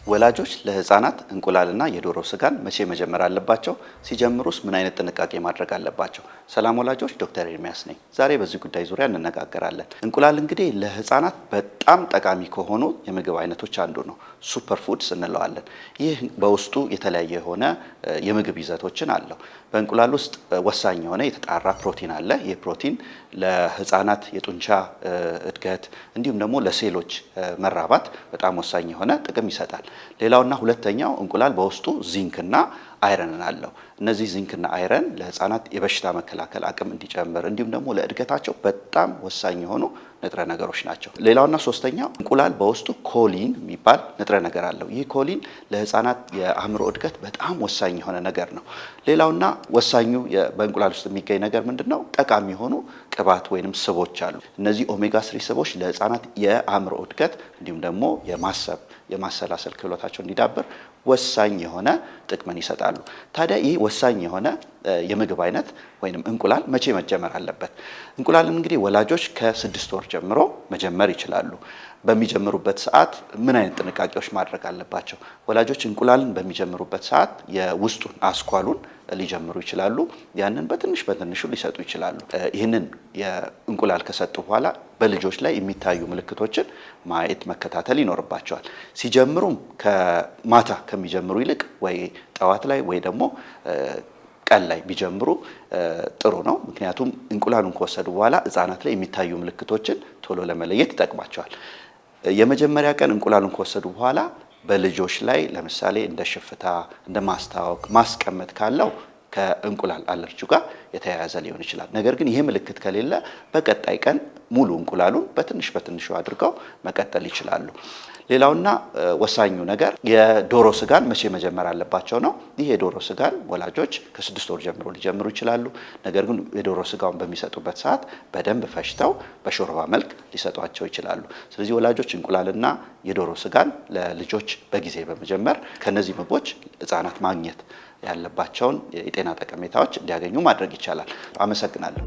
ወላጆች ለህፃናት እንቁላልና የዶሮ ስጋን መቼ መጀመር አለባቸው? ሲጀምሩስ ምን አይነት ጥንቃቄ ማድረግ አለባቸው? ሰላም ወላጆች፣ ዶክተር ኤርሚያስ ነኝ። ዛሬ በዚህ ጉዳይ ዙሪያ እንነጋገራለን። እንቁላል እንግዲህ ለህፃናት በጣም ጠቃሚ ከሆኑ የምግብ አይነቶች አንዱ ነው። ሱፐር ፉድስ እንለዋለን። ይህ በውስጡ የተለያየ የሆነ የምግብ ይዘቶችን አለው። በእንቁላል ውስጥ ወሳኝ የሆነ የተጣራ ፕሮቲን አለ። ይህ ፕሮቲን ለህፃናት የጡንቻ እድገት እንዲሁም ደግሞ ለሴሎች መራባት በጣም ወሳኝ የሆነ ጥቅም ይሰጣል። ሌላውና ሁለተኛው እንቁላል በውስጡ ዚንክና አይረን አለው። እነዚህ ዚንክና አይረን ለህፃናት የበሽታ መከላከል አቅም እንዲጨምር እንዲሁም ደግሞ ለእድገታቸው በጣም ወሳኝ የሆኑ ንጥረ ነገሮች ናቸው። ሌላውና ሶስተኛው እንቁላል በውስጡ ኮሊን የሚባል ንጥረ ነገር አለው። ይህ ኮሊን ለህፃናት የአእምሮ እድገት በጣም ወሳኝ የሆነ ነገር ነው። ሌላውና ወሳኙ በእንቁላል ውስጥ የሚገኝ ነገር ምንድነው? ጠቃሚ የሆኑ ቅባት ወይንም ስቦች አሉ። እነዚህ ኦሜጋ 3 ስቦች ለህፃናት የአእምሮ እድገት እንዲሁም ደግሞ የማሰላሰል ክህሎታቸው እንዲዳብር ወሳኝ የሆነ ጥቅምን ይሰጣሉ። ታዲያ ይህ ወሳኝ የሆነ የምግብ አይነት ወይንም እንቁላል መቼ መጀመር አለበት? እንቁላልን እንግዲህ ወላጆች ከ6 ወር ጀምሮ መጀመር ይችላሉ። በሚጀምሩበት ሰዓት ምን አይነት ጥንቃቄዎች ማድረግ አለባቸው? ወላጆች እንቁላልን በሚጀምሩበት ሰዓት የውስጡን አስኳሉን ሊጀምሩ ይችላሉ። ያንን በትንሹ ሊሰጡ ይችላሉ። ይህንን የእንቁላል ከሰጡ በኋላ በልጆች ላይ የሚታዩ ምልክቶችን ማየት መከታተል ይኖርባቸዋል። ሲጀምሩም ከማታ ከሚጀምሩ ይልቅ ወይ ጠዋት ላይ ወይ ደግሞ ቀን ላይ ቢጀምሩ ጥሩ ነው። ምክንያቱም እንቁላሉን ከወሰዱ በኋላ ህፃናት ላይ የሚታዩ ምልክቶችን ቶሎ ለመለየት ይጠቅማቸዋል። የመጀመሪያ ቀን እንቁላሉን ከወሰዱ በኋላ በልጆች ላይ ለምሳሌ እንደ ሽፍታ፣ እንደ ማስታወክ፣ ማስቀመጥ ካለው ከእንቁላል አለርጂ ጋር የተያያዘ ሊሆን ይችላል። ነገር ግን ይሄ ምልክት ከሌለ በቀጣይ ቀን ሙሉ እንቁላሉን በትንሹ አድርገው መቀጠል ይችላሉ። ሌላውና ወሳኙ ነገር የዶሮ ስጋን መቼ መጀመር አለባቸው ነው። ይህ የዶሮ ስጋን ወላጆች ከ6 ወር ጀምሮ ሊጀምሩ ይችላሉ። ነገር ግን የዶሮ ስጋውን በሚሰጡበት ሰዓት በደንብ ፈጭተው በሾርባ መልክ ሊሰጧቸው ይችላሉ። ስለዚህ ወላጆች እንቁላልና የዶሮ ስጋን ለልጆች በጊዜ በመጀመር ከነዚህ ምግቦች ህፃናት ማግኘት ያለባቸውን የጤና ጠቀሜታዎች እንዲያገኙ ማድረግ ይቻላል። አመሰግናለሁ።